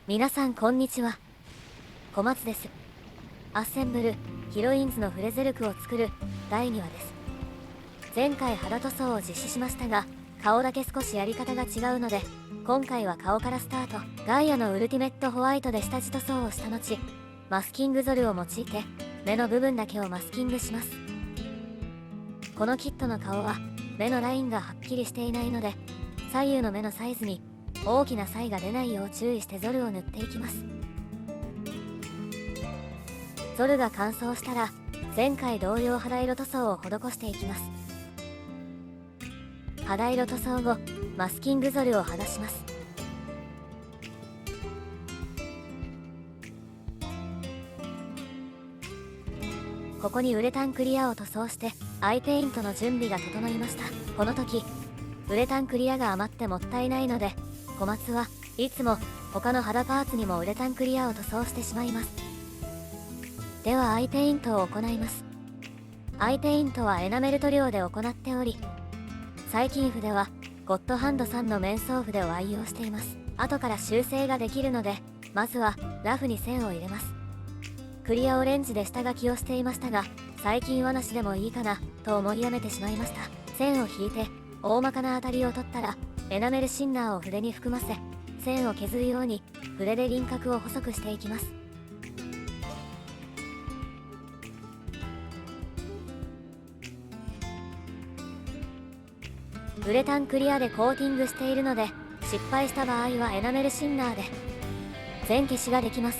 皆さんこんにちは。小松です。アッセンブルヒロインズのフレゼルクを作る第2話です。前回肌塗装を実施しましたが、顔だけ少しやり方が違うので、今回は顔からスタート。ガイアのウルティメットホワイトで下地塗装をした後、マスキングゾルを用いて目の部分だけをマスキングします。このキットの顔は目のラインがはっきりしていないので、左右の目のサイズに大きな差異が出ないよう注意してゾルを塗っていきます。ゾルが乾燥したら前回同様肌色塗装を施していきます。肌色塗装後、マスキングゾルを剥がします。ここにウレタンクリアを塗装してアイペイントの準備が整いました。この時ウレタンクリアが余ってもったいないので、小松はいつも他の肌パーツにもウレタンクリアを塗装してしまいます。ではアイペイントを行います。アイペイントはエナメル塗料で行っており、最近筆はゴッドハンドさんの面相筆を愛用しています。後から修正ができるので、まずはラフに線を入れます。クリアオレンジで下書きをしていましたが、最近はなしでもいいかなと思いやめてしまいました。線を引いて大まかな当たりを取ったら、エナメルシンナーを筆に含ませ、線を削るように筆で輪郭を細くしていきます。ウレタンクリアでコーティングしているので、失敗した場合はエナメルシンナーで全消しができます。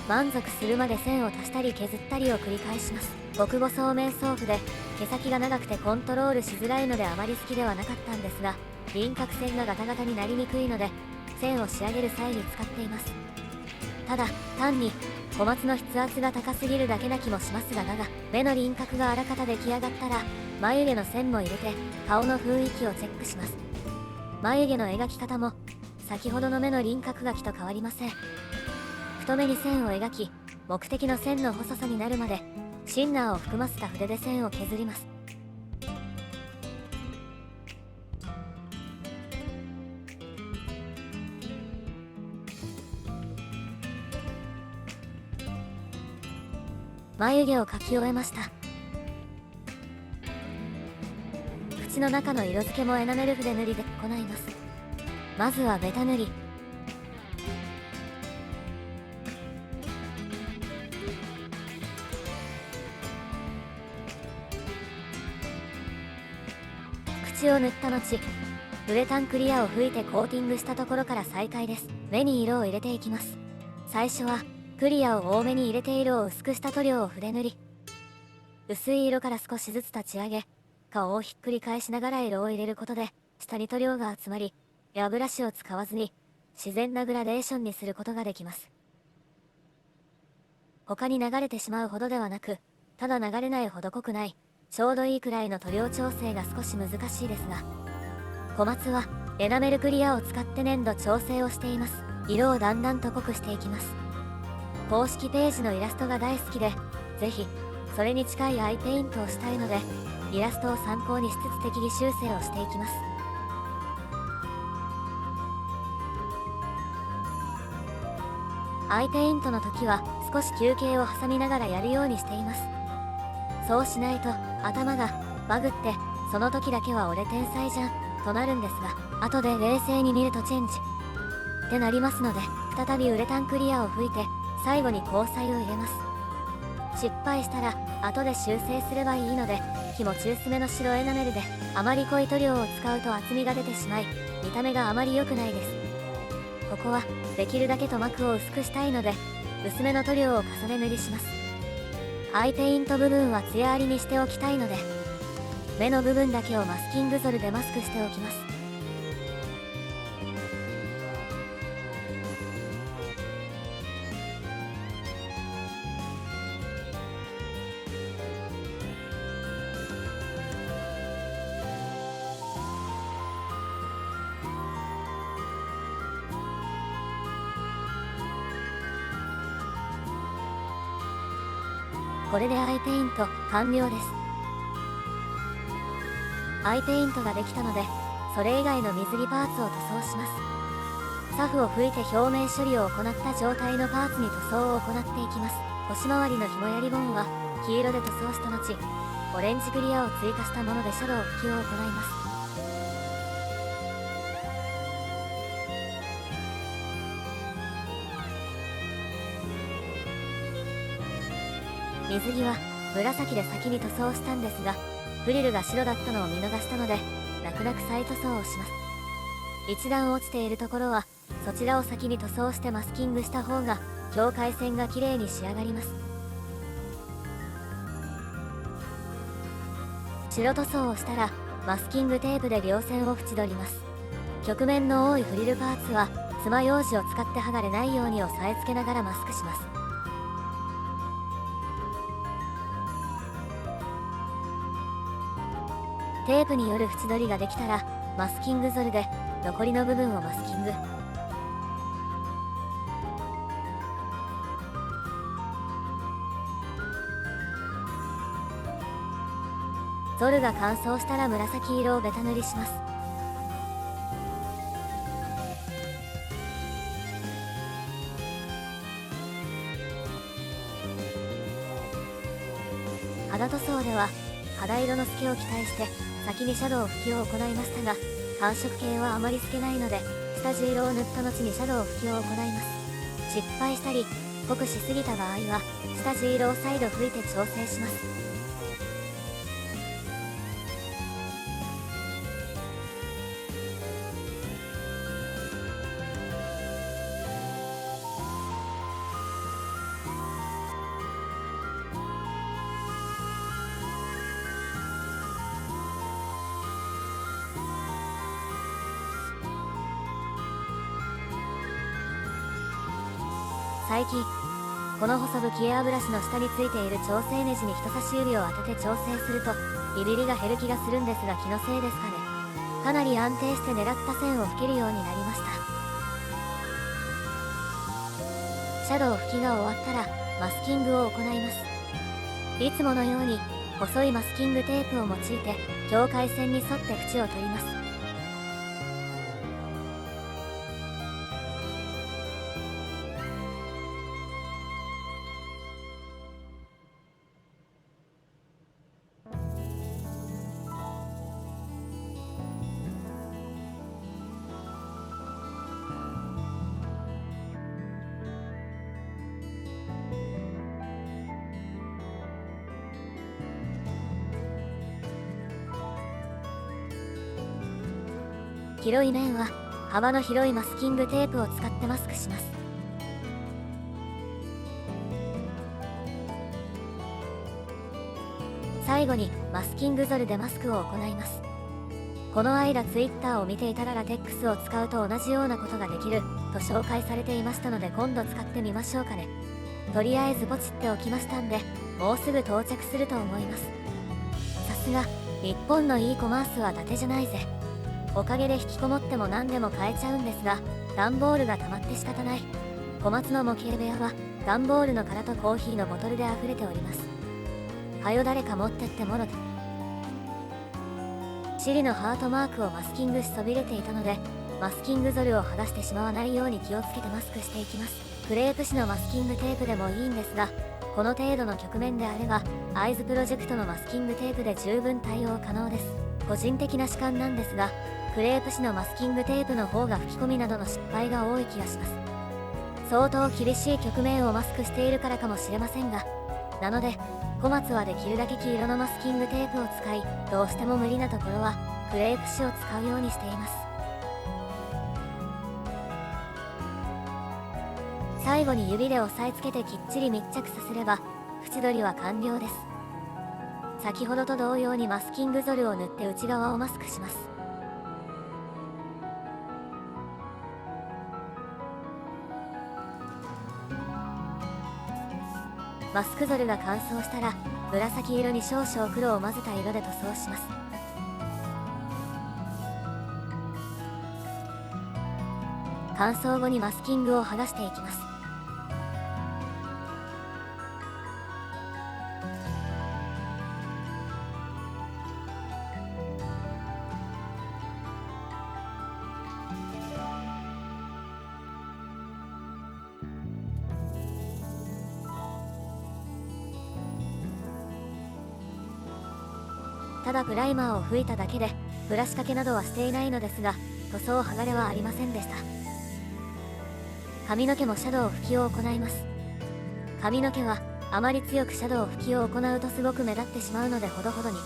満足するまで線を足したり削ったりを繰り返します。極細面相筆、毛先が長くてコントロールしづらいのであまり好きではなかったんですが、輪郭線がガタガタになりにくいので線を仕上げる際に使っています。ただ単に小松の筆圧が高すぎるだけな気もしますが、目の輪郭があらかた出来上がったら眉毛の線も入れて顔の雰囲気をチェックします。眉毛の描き方も先ほどの目の輪郭描きと変わりません。太めに線を描き、目的の線の細さになるまでシンナーを含ませた筆で線を削ります。眉毛を描き終えました。口の中の色付けもエナメル筆塗りで行います。まずはベタ塗り。口を塗った後、ウレタンクリアを吹いてコーティングしたところから再開です。目に色を入れていきます。最初はクリアを多めに入れて色を薄くした塗料を筆塗り、薄い色から少しずつ立ち上げ、顔をひっくり返しながら色を入れることで下に塗料が集まり、エアブラシを使わずに自然なグラデーションにすることができます。他に流れてしまうほどではなく、ただ流れないほど濃くない、ちょうどいいくらいの塗料調整が少し難しいですが、小松はエナメルクリアを使って粘土調整をしています。色をだんだんと濃くしていきます。公式ページのイラストが大好きで、ぜひそれに近いアイペイントをしたいので、イラストを参考にしつつ適宜修正をしていきます。アイペイントの時は少し休憩を挟みながらやるようにしています。そうしないと頭がバグって、その時だけは俺天才じゃんとなるんですが、後で冷静に見るとチェンジってなりますので、再びウレタンクリアを吹いて最後に光彩を入れます。失敗したら後で修正すればいいので、木も中薄めの白エナメルであまり濃い塗料を使うと厚みが出てしまい、見た目があまり良くないです。ここはできるだけ塗膜を薄くしたいので、薄めの塗料を重ね塗りします。アイペイント部分は艶ありにしておきたいので、目の部分だけをマスキングゾルでマスクしておきます。これでアイペイント完了です。アイペイントができたので、それ以外の水着パーツを塗装します。サフを吹いて表面処理を行った状態のパーツに塗装を行っていきます。腰回りの紐やリボンは黄色で塗装した後、オレンジクリアを追加したものでシャドウ吹きを行います。水着は紫で先に塗装したんですが、フリルが白だったのを見逃したので泣く泣く再塗装をします。一段落ちているところはそちらを先に塗装してマスキングした方が境界線が綺麗に仕上がります。白塗装をしたらマスキングテープで両線を縁取ります。曲面の多いフリルパーツは爪楊枝を使って剥がれないように押さえつけながらマスクします。テープによる縁取りができたらマスキングゾルで残りの部分をマスキング。ゾルが乾燥したら紫色をベタ塗りします。肌塗装では肌色の透けを期待して先にシャドウ吹きを行いましたが、寒色系はあまり透けないので下地色を塗った後にシャドウ吹きを行います。失敗したり濃くしすぎた場合は下地色を再度吹いて調整します。最近この細吹きエアブラシの下についている調整ネジに人差し指を当てて調整するとビビりが減る気がするんですが、気のせいですかね。かなり安定して狙った線を吹けるようになりました。シャドウ吹きが終わったらマスキングを行います。いつものように細いマスキングテープを用いて境界線に沿って縁を取ります。広い面は幅の広いマスキングテープを使ってマスクします。最後にマスキングゾルでマスクを行います。この間ツイッターを見ていたらラテックスを使うと同じようなことができると紹介されていましたので、今度使ってみましょうかね。とりあえずポチっておきましたんで、もうすぐ到着すると思います。さすが日本の e コマースは伊達じゃないぜ。おかげで引きこもっても何でも買えちゃうんですが、段ボールが溜まって仕方ない。小松の模型部屋は段ボールの殻とコーヒーのボトルで溢れております。はよ誰か持ってってもろて。シリのハートマークをマスキングしそびれていたので、マスキングゾルを剥がしてしまわないように気をつけてマスクしていきます。クレープ紙のマスキングテープでもいいんですが、この程度の曲面であればアイズプロジェクトのマスキングテープで十分対応可能です。個人的な主観なんですが、クレープ紙のマスキングテープの方が吹き込みなどの失敗が多い気がします。相当厳しい曲面をマスクしているからかもしれませんが、なので小松はできるだけ黄色のマスキングテープを使い、どうしても無理なところはクレープ紙を使うようにしています。最後に指で押さえつけてきっちり密着させれば縁取りは完了です。先ほどと同様にマスキングゾルを塗って内側をマスクします。マスクゾルが乾燥したら紫色に少々黒を混ぜた色で塗装します。乾燥後にマスキングを剥がしていきます。ただプライマーを吹いただけでブラシ掛けなどはしていないのですが、塗装剥がれはありませんでした。髪の毛もシャドウ吹きを行います。髪の毛はあまり強くシャドウ吹きを行うとすごく目立ってしまうのでほどほどに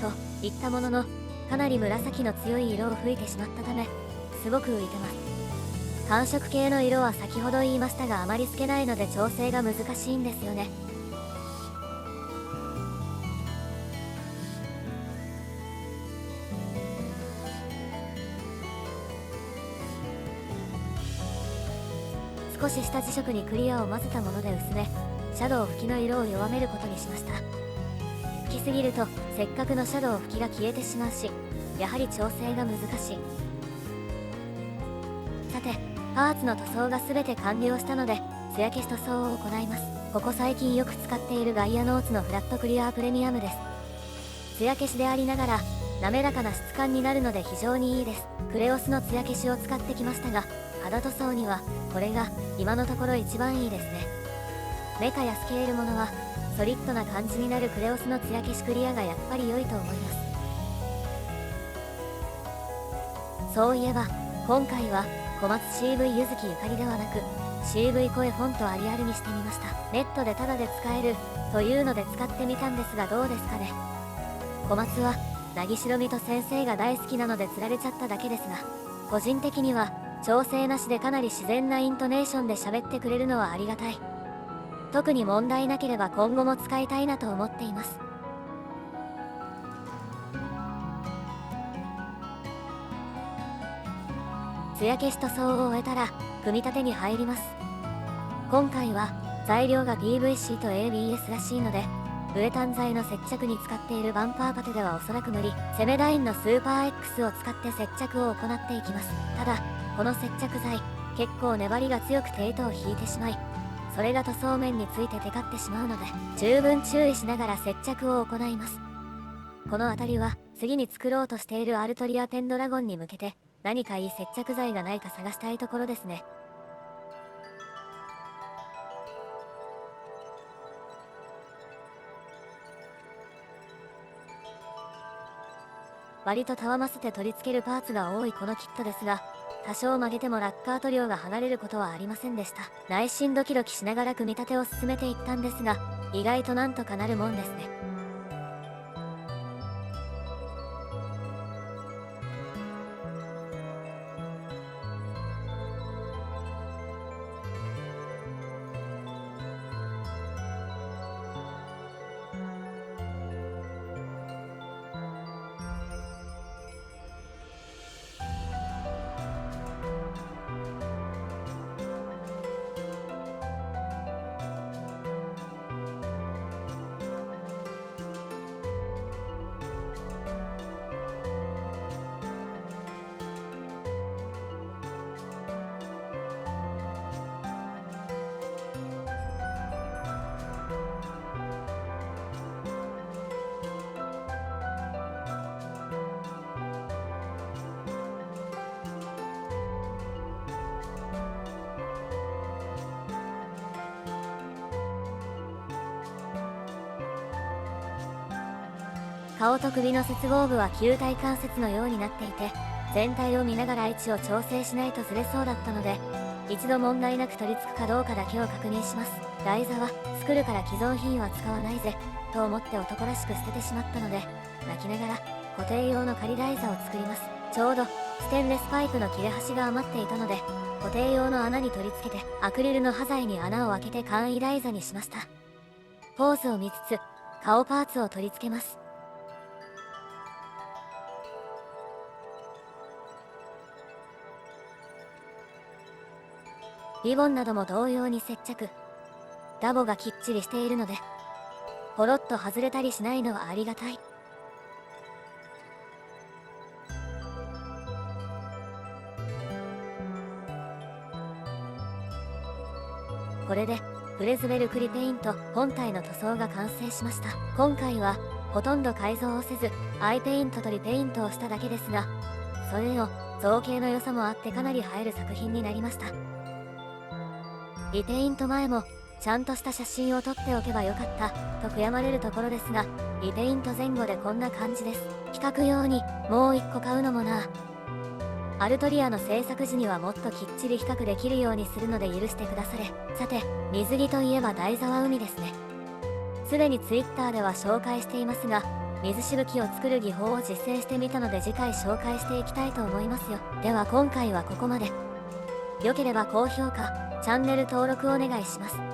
と言ったものの、かなり紫の強い色を吹いてしまったためすごく浮いてます。寒色系の色は先ほど言いましたがあまり透けないので調整が難しいんですよね。少し下地色にクリアを混ぜたもので薄め、シャドウ吹きの色を弱めることにしました。吹きすぎるとせっかくのシャドウ吹きが消えてしまうし、やはり調整が難しい。さて、パーツの塗装が全て完了したので艶消し塗装を行います。ここ最近よく使っているガイアノーツのフラットクリアープレミアムです。艶消しでありながら滑らかな質感になるので非常にいいです。クレオスの艶消しを使ってきましたが、肌塗装にはこれが今のところ一番いいですね。メカやスケールものはソリッドな感じになるクレオスの艶消しクリアがやっぱり良いと思います。そういえば今回は小松 CV ゆずきゆかりではなく CV 声フォントアリアルにしてみました。ネットでタダで使えるというので使ってみたんですがどうですかね。小松は凪城美斗先生が大好きなので釣られちゃっただけですが、個人的には調整なしでかなり自然なイントネーションで喋ってくれるのはありがたい。特に問題なければ今後も使いたいなと思っています。艶消し塗装を終えたら組み立てに入ります。今回は材料が PVC と ABS らしいので、ウレタン材の接着に使っているバンパーパテではおそらく無理。セメダインのスーパー X を使って接着を行っていきます。ただこの接着剤結構粘りが強くて糸を引いてしまい、それが塗装面についてテカってしまうので十分注意しながら接着を行います。この辺りは次に作ろうとしているアルトリアペンドラゴンに向けて何かいい接着剤がないか探したいところですね。割とたわませて取り付けるパーツが多いこのキットですが、多少曲げてもラッカー塗料が剥がれることはありませんでした。内心ドキドキしながら組み立てを進めていったんですが、意外となんとかなるもんですね。顔と首の接合部は球体関節のようになっていて、全体を見ながら位置を調整しないとずれそうだったので、一度問題なく取り付くかどうかだけを確認します。台座は作るから既存品は使わないぜと思って男らしく捨ててしまったので、泣きながら固定用の仮台座を作ります。ちょうどステンレスパイプの切れ端が余っていたので、固定用の穴に取り付けてアクリルの端材に穴を開けて簡易台座にしました。ポーズを見つつ顔パーツを取り付けます。リボンなども同様に接着。ダボがきっちりしているのでポロッと外れたりしないのはありがたい。これでプレズベルクリペイント本体の塗装が完成しました。今回はほとんど改造をせずアイペイントとリペイントをしただけですが、それでも造形の良さもあってかなり映える作品になりました。リペイント前もちゃんとした写真を撮っておけばよかったと悔やまれるところですが、リペイント前後でこんな感じです。比較用にもう1個買うのもな。アルトリアの制作時にはもっときっちり比較できるようにするので許してくだされ。さて、水着といえば台沢海ですね。すでに Twitter では紹介していますが、水しぶきを作る技法を実践してみたので次回紹介していきたいと思いますよ。では今回はここまで。良ければ高評価、チャンネル登録お願いします。